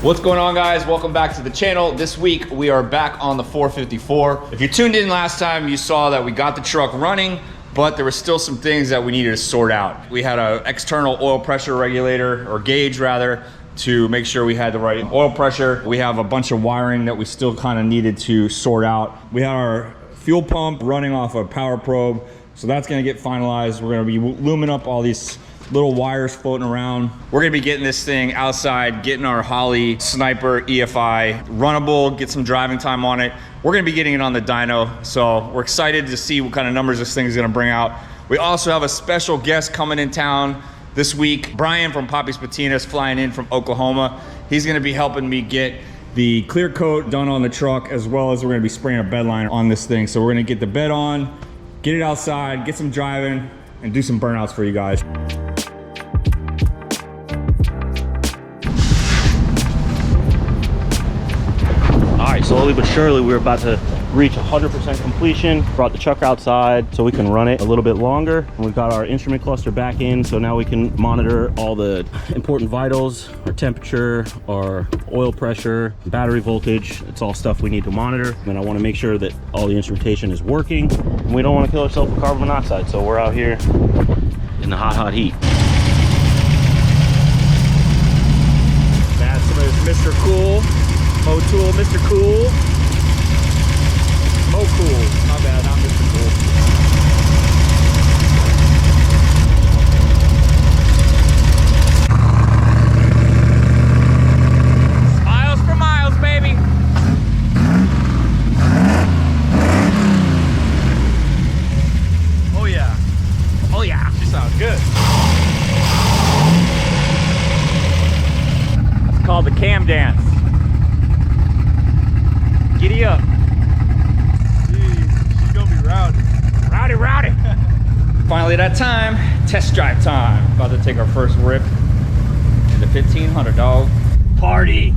What's going on, guys? Welcome back to the channel. This week we are back on the 454. If you tuned in last time, you saw that we got the truck running, but there were still some things that we needed to sort out. We had an external oil pressure regulator, or gauge rather, to make sure we had the right oil pressure. We have a bunch of wiring that we still kind of needed to sort out. We had our fuel pump running off a power probe, so that's gonna get finalized. We're gonna be looming up all these little wires floating around. We're gonna be getting this thing outside, getting our Holley Sniper EFI runnable, get some driving time on it. We're gonna be getting it on the dyno, so we're excited to see what kind of numbers this thing is gonna bring out. We also have a special guest coming in town this week. Brian from Poppy's Patinas flying in from Oklahoma. He's gonna be helping me get the clear coat done on the truck, as well as we're gonna be spraying a bed liner on this thing. So we're gonna get the bed on, get it outside, get some driving, and do some burnouts for you guys. Slowly but surely, we're about to reach 100% completion. Brought the truck outside so we can run it a little bit longer. And we've got our instrument cluster back in, so now we can monitor all the important vitals, our temperature, our oil pressure, battery voltage. It's all stuff we need to monitor. And I want to make sure that all the instrumentation is working. And we don't want to kill ourselves with carbon monoxide, so we're out here in the hot heat. That's some of this Mr. Cool. O'Toole, Mr. Cool. Mo Cool. My bad, not Mr. Cool. Smiles for miles, baby. Oh yeah. Oh yeah. She sounds good. It's called the cam dance. Giddy up. Jeez, she's gonna be rowdy. Rowdy, rowdy. Finally that time, test drive time. About to take our first rip in the 1500, dog. Party.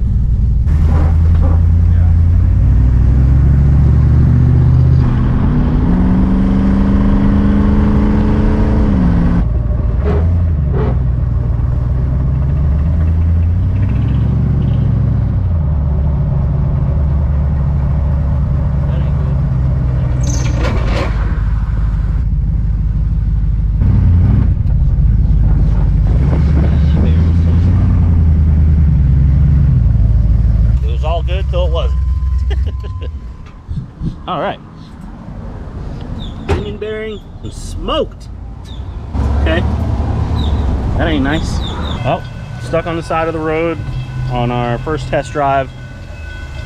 All right, pinion bearing was smoked. Okay, that ain't nice. Oh, stuck on the side of the road on our first test drive.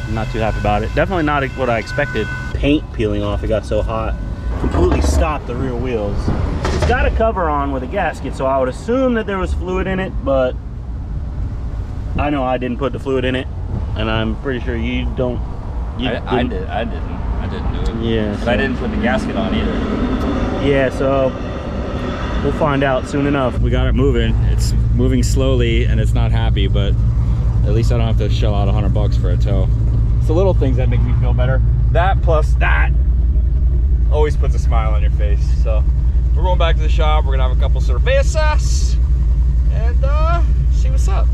I'm not too happy about it. Definitely not what I expected. Paint peeling off, it got so hot. Completely stopped the rear wheels. It's got a cover on with a gasket, so I would assume that there was fluid in it, but I know I didn't put the fluid in it, and I'm pretty sure you don't. I didn't do it. Yeah. But I didn't put the gasket on either. Yeah, so we'll find out soon enough. We got it moving. It's moving slowly and it's not happy, but at least I don't have to shell out $100 for a tow. It's the little things that make me feel better. That plus that always puts a smile on your face. So we're going back to the shop. We're gonna have a couple cervezas and see what's up.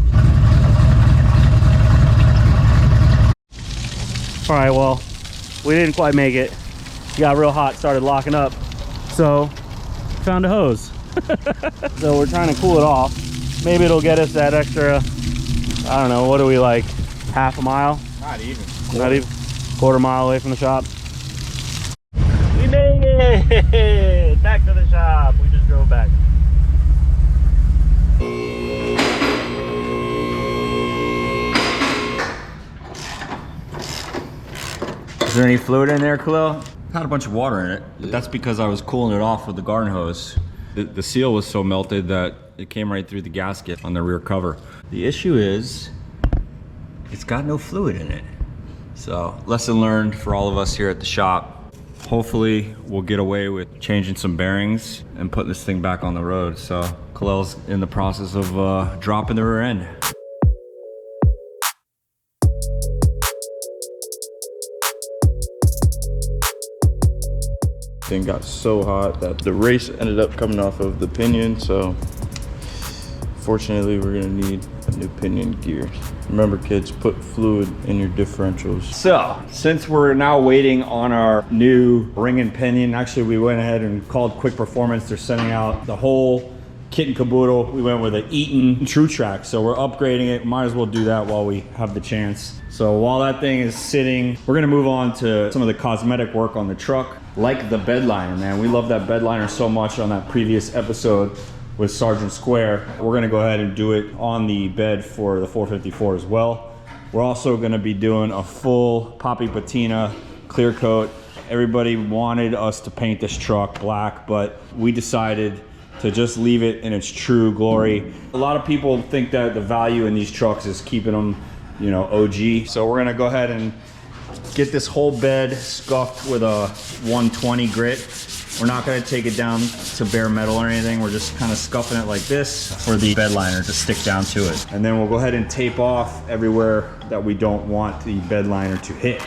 All right, well, we didn't quite make it. It got real hot, started locking up. So, found a hose. So we're trying to cool it off. Maybe it'll get us that extra, I don't know, what are we, like, half a mile? Not even. Not even. Quarter mile away from the shop. We made it! Back to the shop. We just drove back. Is there any fluid in there, Khalil? Had a bunch of water in it, but that's because I was cooling it off with the garden hose. The seal was so melted that it came right through the gasket on the rear cover. The issue is, it's got no fluid in it. So, lesson learned for all of us here at the shop. Hopefully, we'll get away with changing some bearings and putting this thing back on the road. So, Khalil's in the process of dropping the rear end. Thing got so hot that the race ended up coming off of the pinion, so fortunately we're gonna need a new pinion gear. Remember kids, put fluid in your differentials. So, since we're now waiting on our new ring and pinion, actually we went ahead and called Quick Performance. They're sending out the whole kit and caboodle. We went with an Eaton True Track, so we're upgrading it. Might as well do that while we have the chance. So while that thing is sitting, we're gonna move on to some of the cosmetic work on the truck, like the bed liner, man. We love that bed liner so much on that previous episode with Sergeant Square. We're gonna go ahead and do it on the bed for the 454 as well. We're also gonna be doing a full poppy patina clear coat. Everybody wanted us to paint this truck black, but we decided to just leave it in its true glory. A lot of people think that the value in these trucks is keeping them, you know, OG. So we're gonna go ahead and get this whole bed scuffed with a 120 grit. We're not gonna take it down to bare metal or anything. We're just kind of scuffing it like this for the bed liner to stick down to it. And then we'll go ahead and tape off everywhere that we don't want the bed liner to hit.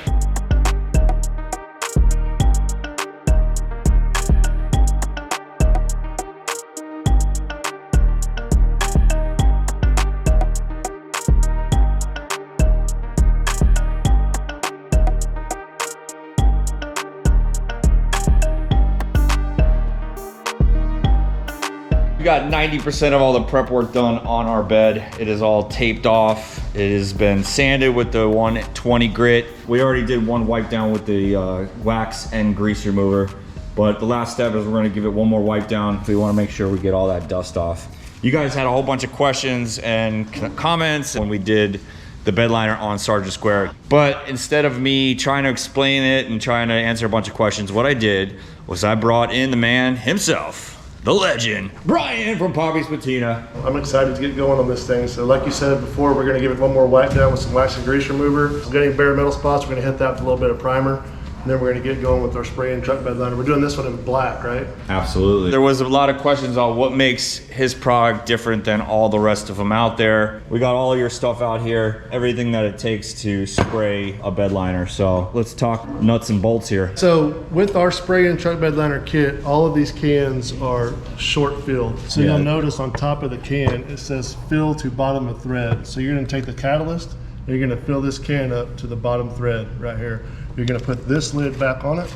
We got 90% of all the prep work done on our bed. It is all taped off. It has been sanded with the 120 grit. We already did one wipe down with the wax and grease remover, but the last step is we're gonna give it one more wipe down. We wanna make sure we get all that dust off. You guys had a whole bunch of questions and comments when we did the bed liner on Sergeant Square. But instead of me trying to explain it and trying to answer a bunch of questions, what I did was I brought in the man himself, the legend, Brian from Poppy's Patina. I'm excited to get going on this thing. So like you said before, we're gonna give it one more wipe down with some wax and grease remover. We're getting bare metal spots, we're gonna hit that with a little bit of primer. And then we're gonna get going with our spray and truck bed liner. We're doing this one in black, right? Absolutely. There was a lot of questions on what makes his product different than all the rest of them out there. We got all your stuff out here, everything that it takes to spray a bed liner. So let's talk nuts and bolts here. So with our spray and truck bed liner kit, all of these cans are short filled. So you'll notice on top of the can, it says fill to bottom of thread. So you're gonna take the catalyst and you're gonna fill this can up to the bottom thread right here. You're gonna put this lid back on it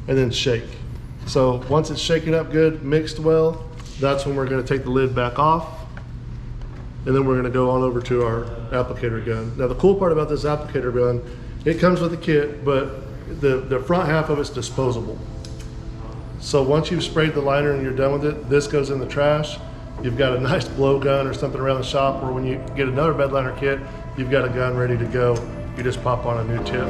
and then shake. So once it's shaken up good, mixed well, that's when we're gonna take the lid back off. And then we're gonna go on over to our applicator gun. Now the cool part about this applicator gun, it comes with a kit, but the front half of it's disposable. So once you've sprayed the liner and you're done with it, this goes in the trash. You've got a nice blow gun or something around the shop, or when you get another bed liner kit, you've got a gun ready to go. You just pop on a new tip.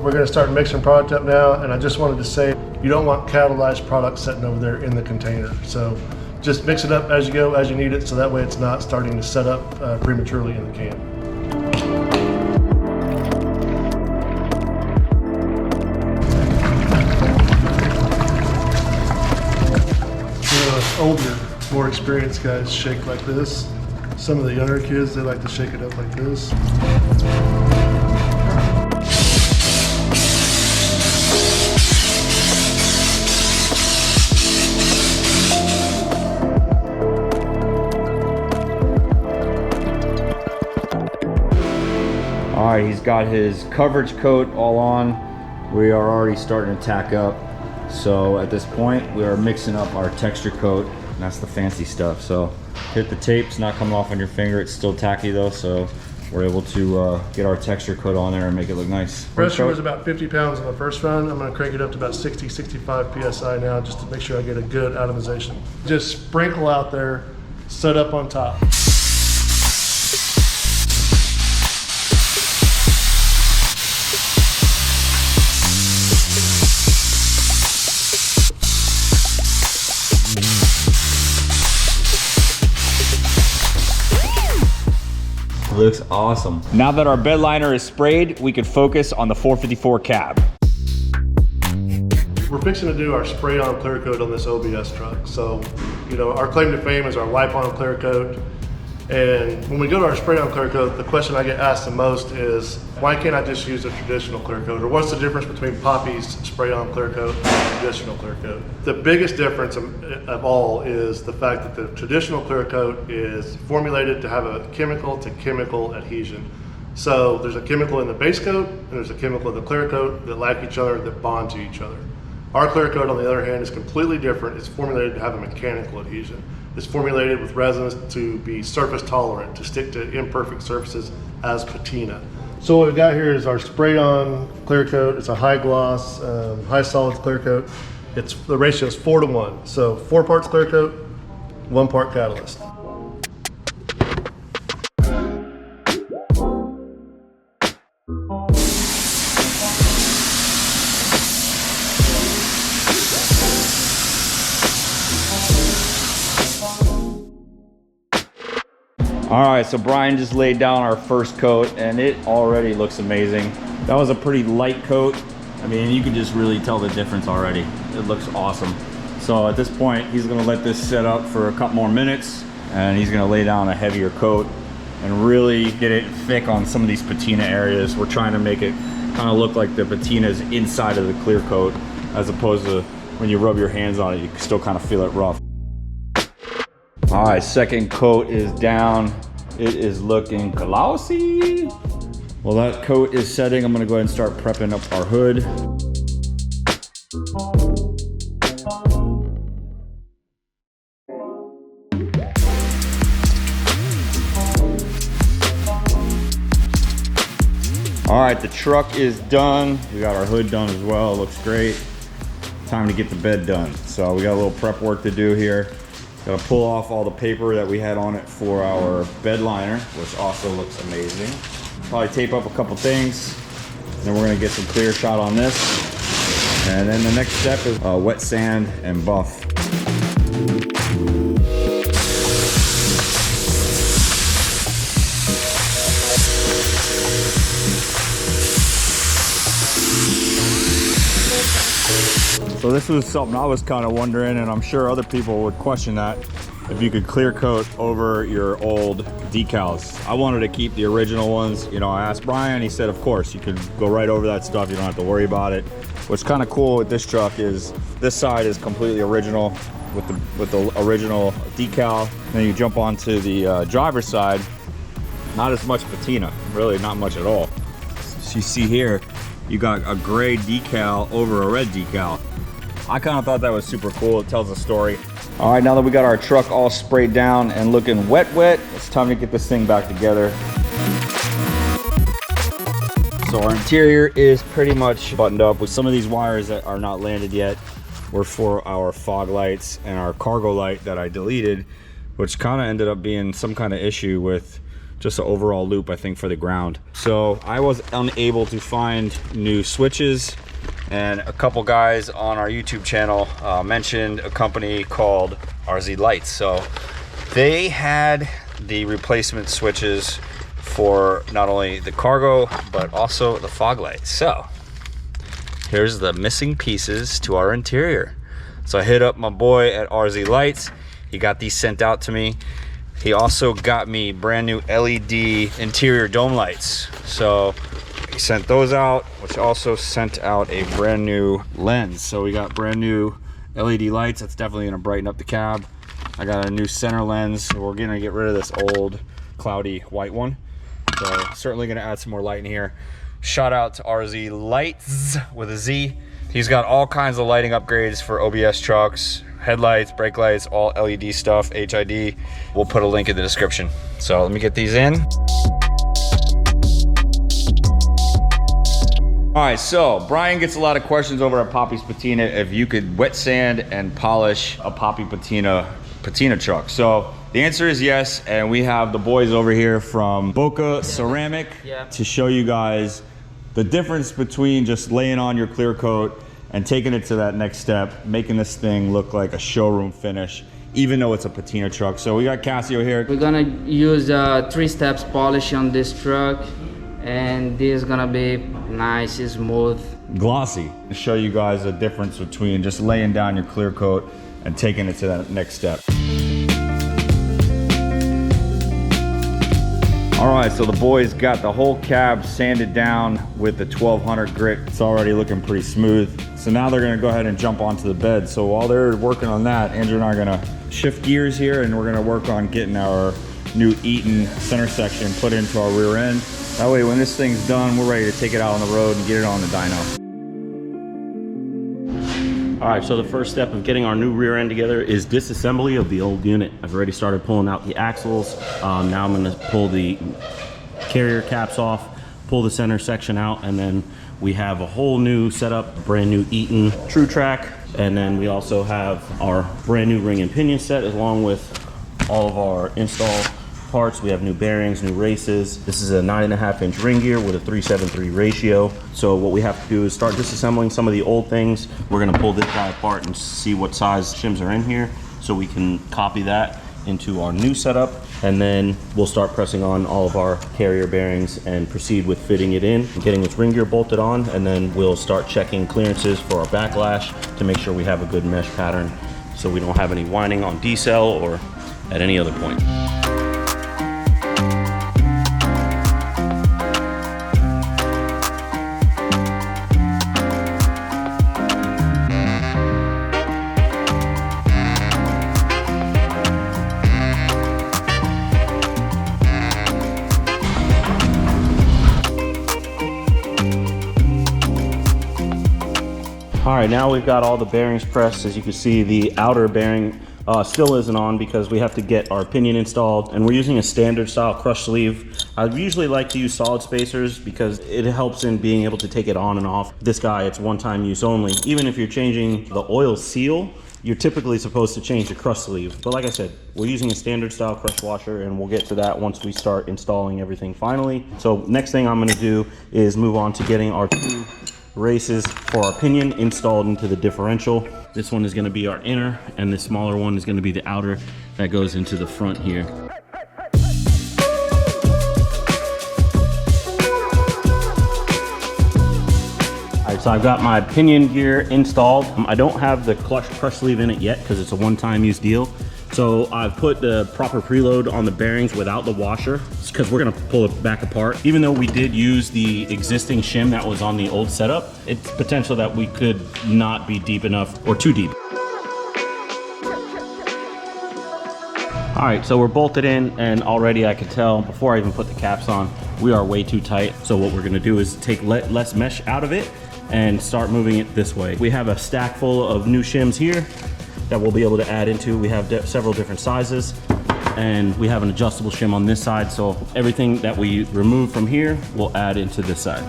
We're gonna start mixing product up now, and I just wanted to say, you don't want catalyzed product sitting over there in the container. So just mix it up as you go, as you need it, so that way it's not starting to set up prematurely in the can. Older, more experienced guys shake like this. Some of the younger kids, they like to shake it up like this. All right, he's got his coverage coat all on. We are already starting to tack up. So at this point, we are mixing up our texture coat, and that's the fancy stuff. So hit the tape, it's not coming off on your finger, it's still tacky though, so we're able to get our texture coat on there and make it look nice. Pressure was about 50 pounds on the first run. I'm gonna crank it up to about 60, 65 PSI now, just to make sure I get a good atomization. Just sprinkle out there, set up on top. Looks awesome. Now that our bed liner is sprayed, we can focus on the 454 cab. We're fixing to do our spray on clear coat on this OBS truck. So, you know, our claim to fame is our wipe on clear coat. And when we go to our spray-on clear coat, the question I get asked the most is, why can't I just use a traditional clear coat? Or what's the difference between Poppy's spray-on clear coat and traditional clear coat? The biggest difference of all is the fact that the traditional clear coat is formulated to have a chemical to chemical adhesion. So there's a chemical in the base coat and there's a chemical in the clear coat that like each other, that bond to each other. Our clear coat, on the other hand, is completely different. It's formulated to have a mechanical adhesion. It's formulated with resins to be surface tolerant, to stick to imperfect surfaces as patina. So what we've got here is our spray-on clear coat. It's a high gloss, high solids clear coat. The ratio is 4 to 1. So 4 parts clear coat, 1 part catalyst. All right, so Brian just laid down our first coat and it already looks amazing. That was a pretty light coat. I mean, you can just really tell the difference already. It looks awesome. So at this point, he's gonna let this set up for a couple more minutes and he's gonna lay down a heavier coat and really get it thick on some of these patina areas. We're trying to make it kind of look like the patina is inside of the clear coat, as opposed to when you rub your hands on it, you can still kind of feel it rough. All right, second coat is down. It is looking glossy. Well, that coat is setting. I'm gonna go ahead and start prepping up our hood. All right, the truck is done. We got our hood done as well. It looks great. Time to get the bed done. So we got a little prep work to do here. Gotta pull off all the paper that we had on it for our bed liner, which also looks amazing. Probably tape up a couple things. Then we're gonna get some clear shot on this. And then the next step is wet sand and buff. So this was something I was kind of wondering, and I'm sure other people would question that, if you could clear coat over your old decals. I wanted to keep the original ones. You know, I asked Brian, he said, of course, you could go right over that stuff. You don't have to worry about it. What's kind of cool with this truck is this side is completely original with the original decal. Then you jump onto the driver's side, not as much patina, really not much at all. So you see here, you got a gray decal over a red decal. I kind of thought that was super cool. It tells a story. All right, now that we got our truck all sprayed down and looking wet, it's time to get this thing back together. So our interior is pretty much buttoned up. With some of these wires that are not landed yet were for our fog lights and our cargo light that I deleted, which kind of ended up being some kind of issue with just an overall loop, I think, for the ground. So I was unable to find new switches, and a couple guys on our YouTube channel mentioned a company called RZ Lights. So they had the replacement switches for not only the cargo, but also the fog lights. So here's the missing pieces to our interior. So I hit up my boy at RZ Lights. He got these sent out to me. He also got me brand new LED interior dome lights. So he sent those out, which also sent out a brand new lens. So we got brand new LED lights. That's definitely gonna brighten up the cab. I got a new center lens. So we're gonna get rid of this old cloudy white one. So certainly gonna add some more light in here. Shout out to RZ Lights with a Z. He's got all kinds of lighting upgrades for OBS trucks, headlights, brake lights, all LED stuff, HID. We'll put a link in the description. So let me get these in. All right, so Brian gets a lot of questions over at Poppy's Patina if you could wet sand and polish a Poppy Patina truck. So the answer is yes, and we have the boys over here from Boca Ceramic to show you guys the difference between just laying on your clear coat and taking it to that next step, making this thing look like a showroom finish, even though it's a patina truck. So we got Cassio here. We're gonna use 3 steps polish on this truck, and this is gonna be nice, smooth, glossy. To show you guys the difference between just laying down your clear coat and taking it to that next step. All right, so the boys got the whole cab sanded down with the 1200 grit. It's already looking pretty smooth. So now they're gonna go ahead and jump onto the bed. So while they're working on that, Andrew and I are gonna shift gears here and we're gonna work on getting our new Eaton center section put into our rear end. That way when this thing's done, we're ready to take it out on the road and get it on the dyno. All right, so the first step of getting our new rear end together is disassembly of the old unit. I've already started pulling out the axles. Now I'm gonna pull the carrier caps off, pull the center section out, and then we have a whole new setup, brand new Eaton True Track. And then we also have our brand new ring and pinion set along with all of our install parts. We have new bearings, new races. This is a 9.5-inch ring gear with a 373 ratio. So what we have to do is start disassembling some of the old things. We're gonna pull this guy apart and see what size shims are in here so we can copy that into our new setup. And then we'll start pressing on all of our carrier bearings and proceed with fitting it in and getting this ring gear bolted on. And then we'll start checking clearances for our backlash to make sure we have a good mesh pattern so we don't have any winding on decel or at any other point. All right, now we've got all the bearings pressed. As you can see, the outer bearing still isn't on because we have to get our pinion installed, and we're using a standard style crush sleeve. I usually like to use solid spacers because it helps in being able to take it on and off. This guy, it's one-time use only. Even if you're changing the oil seal, you're typically supposed to change the crush sleeve. But like I said, we're using a standard style crush washer, and we'll get to that once we start installing everything finally. So next thing I'm gonna do is move on to getting our two races for our pinion installed into the differential. This one is going to be our inner, and the smaller one is going to be the outer that goes into the front here. All right, so I've got my pinion gear installed. I don't have the crush sleeve in it yet because it's a one-time use deal. So I've put the proper preload on the bearings without the washer because we're gonna pull it back apart. Even though we did use the existing shim that was on the old setup, it's potential that we could not be deep enough or too deep. All right, so we're bolted in, and already I could tell before I even put the caps on, we are way too tight. So what we're gonna do is take less mesh out of it and start moving it this way. We have a stack full of new shims here that we'll be able to add into. We have several different sizes, and we have an adjustable shim on this side, so everything that we remove from here we'll add into this side.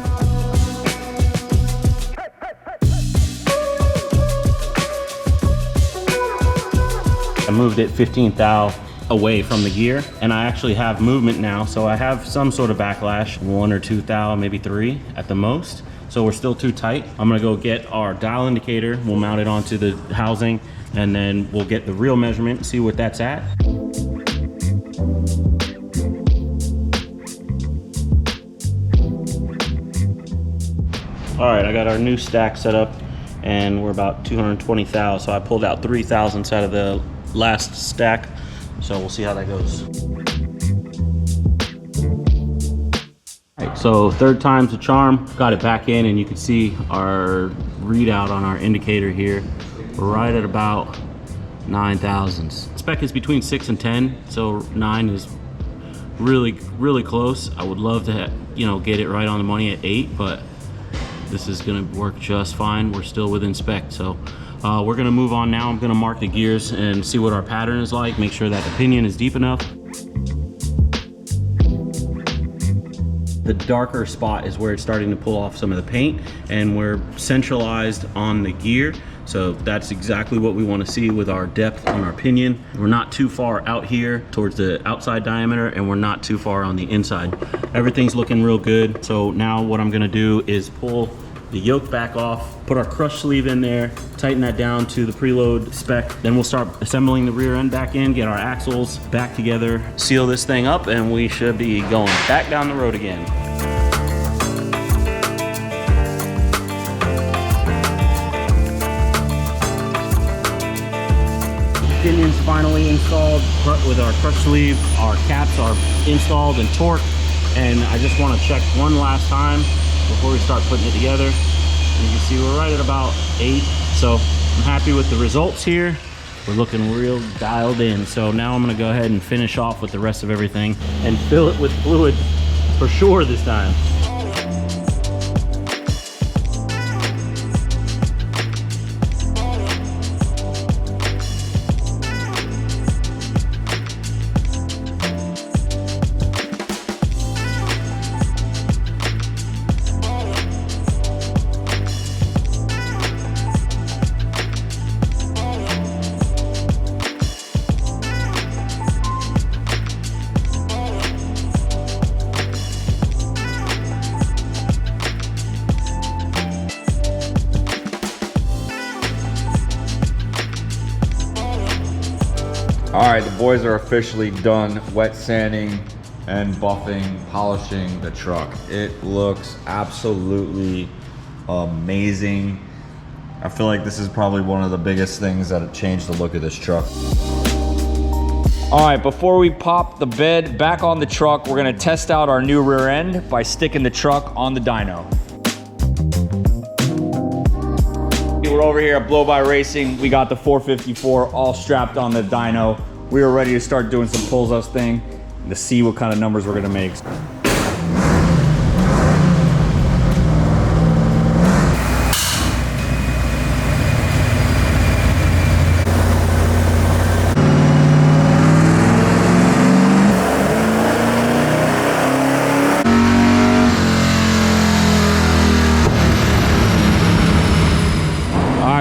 I moved it 15 thou away from the gear, and I actually have movement now, so I have some sort of backlash, 1 or 2 thou, maybe 3 at the most. So we're still too tight. I'm gonna go get our dial indicator, we'll mount it onto the housing, and then we'll get the real measurement and see what that's at. All right, I got our new stack set up, and we're about 220 thou, so I pulled out 3 thousandths out of the last stack, so we'll see how that goes. All right, so third time's the charm. Got it back in, and you can see our readout on our indicator here. We're right at about 9 thousandths. Spec is between 6 and 10, so 9 is really close. I would love to, get it right on the money at 8, but this is gonna work just fine. We're still within spec, so we're gonna move on now. I'm gonna mark the gears and see what our pattern is like, make sure that the pinion is deep enough. The darker spot is where it's starting to pull off some of the paint, and we're centralized on the gear. So that's exactly what we want to see with our depth on our pinion. We're not too far out here towards the outside diameter, and we're not too far on the inside. Everything's looking real good. So now what I'm gonna do is pull the yoke back off, put our crush sleeve in there, tighten that down to the preload spec. Then we'll start assembling the rear end back in, get our axles back together, seal this thing up, and we should be going back down the road again. Pinion's finally installed with our crush sleeve. Our caps are installed and torqued. And I just want to check one last time before we start putting it together. And you can see we're right at about 8. So I'm happy with the results here. We're looking real dialed in. So now I'm gonna go ahead and finish off with the rest of everything and fill it with fluid for sure this time. All right, the boys are officially done wet sanding and buffing, polishing the truck. It looks absolutely amazing. I feel like this is probably one of the biggest things that have changed the look of this truck. All right, before we pop the bed back on the truck, we're gonna test out our new rear end by sticking the truck on the dyno. We're over here at Blow By Racing. We got the 454 all strapped on the dyno. We were ready to start doing some pulls us thing to see what kind of numbers we're gonna make.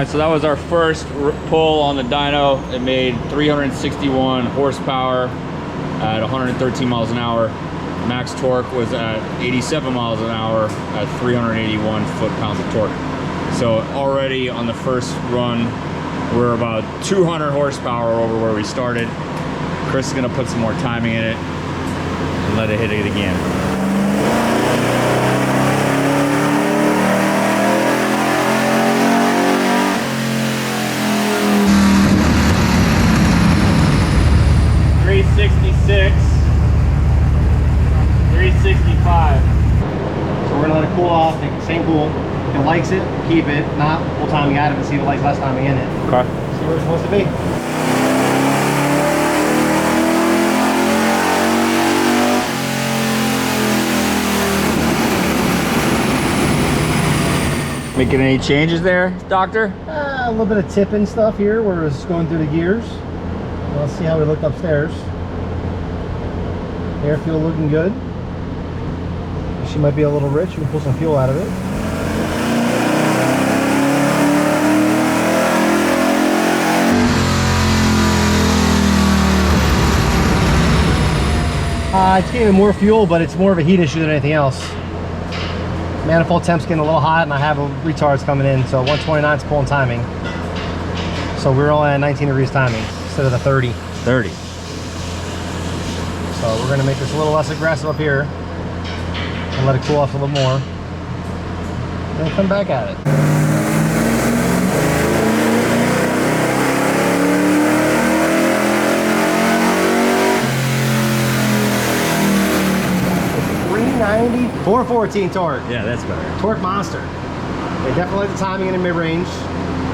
So that was our first pull on the dyno. It made 361 horsepower at 113 miles an hour. Max torque was at 87 miles an hour at 381 foot-pounds of torque. So already on the first run, we're about 200 horsepower over where we started. Chris is gonna put some more timing in it and let it hit it again. .366, 365. So we're gonna let it cool off, make the same cool. If it likes it, keep it. If not, we'll timing out of it and see if it likes less timing in it. Okay. See where it's supposed to be. Making any changes there, Doctor? A little bit of tipping stuff here where it's going through the gears. Let's see how we look upstairs. Air fuel looking good. She might be a little rich. We can pull some fuel out of it. It's getting more fuel, but it's more of a heat issue than anything else. Manifold temp's getting a little hot, and I have retards coming in, so 129 is pulling timing. So we're only at 19 degrees timing instead of the 30. 30. So we're going to make this a little less aggressive up here and let it cool off a little more. And then come back at it. It's 390, 414 torque. Yeah, that's better. Torque monster. They definitely like the timing in the mid-range.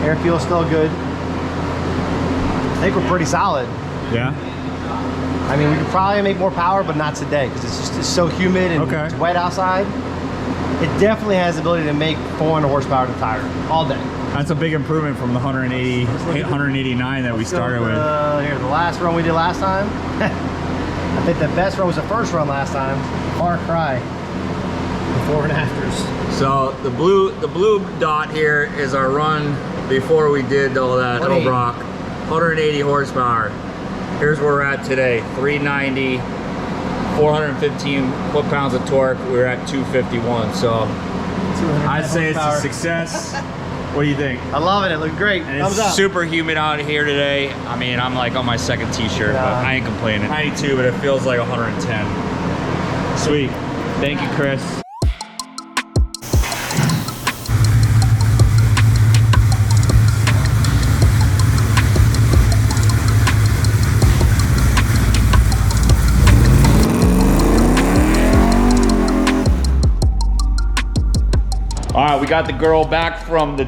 Air fuel is still good. I think we're pretty solid. Yeah. I mean, we could probably make more power, but not today because it's so humid and it's wet outside. It definitely has the ability to make 400 horsepower to the tire all day. That's a big improvement from the 189 that we started with. Here, the last run we did last time. I think the best run was the first run last time. Far cry. Before and afters. So the blue dot here is our run before we did all that Obrock. 180 horsepower. Here's where we're at today. 390, 415 foot-pounds of torque. We're at 251. So I'd say it's a success. What do you think? I love it. It looked great. And Thumbs it's up. super humid out here today. I mean, I'm like on my second t-shirt, but I ain't complaining. 92, but it feels like 110. Sweet. Thank you, Chris. All right, we got the girl back from the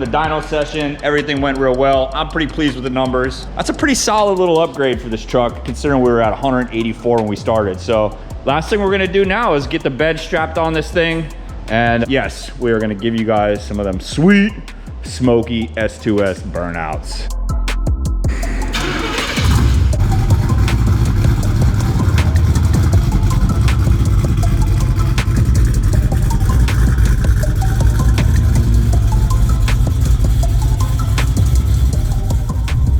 dyno session. Everything went real well. I'm pretty pleased with the numbers. That's a pretty solid little upgrade for this truck, considering we were at 184 when we started. So last thing we're gonna do now is get the bed strapped on this thing. And yes, we are gonna give you guys some of them sweet, smoky S2S burnouts.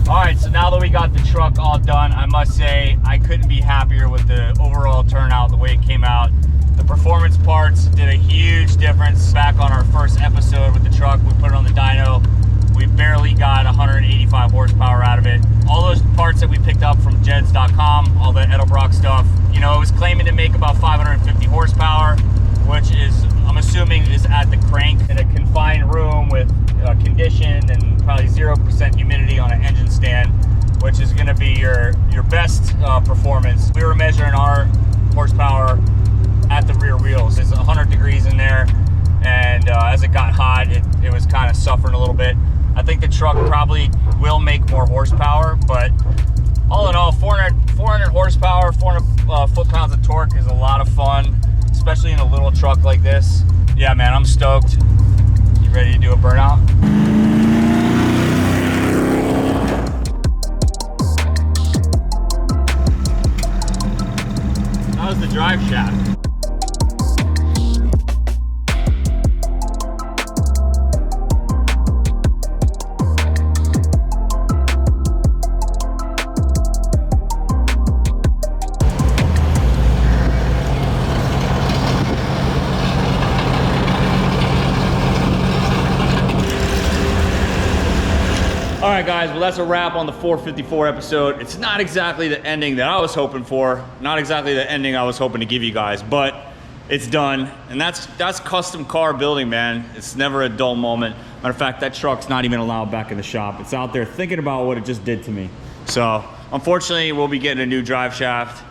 Alright, so now that we got the truck all done, I must say I couldn't be happier with the overall turnout, the way it came out. The performance parts did a huge difference. Back on our first episode with the truck, we put it on the dyno. We barely got 185 horsepower out of it. All those parts that we picked up from JEGs.com, all the Edelbrock stuff, you know, it was claiming to make about 550 horsepower, which is, I'm assuming, is at the crank in a confined room with conditioned and probably 0% humidity on an engine stand, which is going to be your best performance. We were measuring our horsepower at the rear wheels. It's 100 degrees in there, and as it got hot, it was kind of suffering a little bit. I think the truck probably will make more horsepower, but all in all, 400 horsepower, 400 foot-pounds of torque is a lot of fun, especially in a little truck like this. Yeah, man, I'm stoked. You ready to do a burnout? How's the drive shaft? All right, guys, well, that's a wrap on the 454 episode. It's not exactly the ending that I was hoping for, not exactly the ending I was hoping to give you guys, but it's done. And that's custom car building, man. It's never a dull moment. Matter of fact, that truck's not even allowed back in the shop. It's out there thinking about what it just did to me. So unfortunately, we'll be getting a new drive shaft.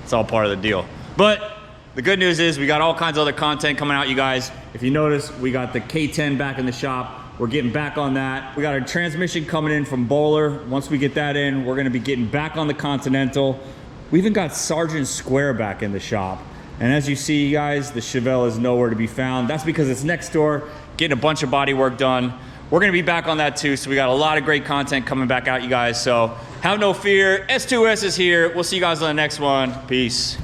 It's all part of the deal. But the good news is we got all kinds of other content coming out, you guys. If you notice, we got the K10 back in the shop. We're getting back on that. We got our transmission coming in from Bowler. Once we get that in, we're gonna be getting back on the Continental. We even got Sergeant Square back in the shop. And as you see, guys, the Chevelle is nowhere to be found. That's because it's next door, getting a bunch of body work done. We're gonna be back on that too, so we got a lot of great content coming back out, you guys. So have no fear, S2S is here. We'll see you guys on the next one. Peace.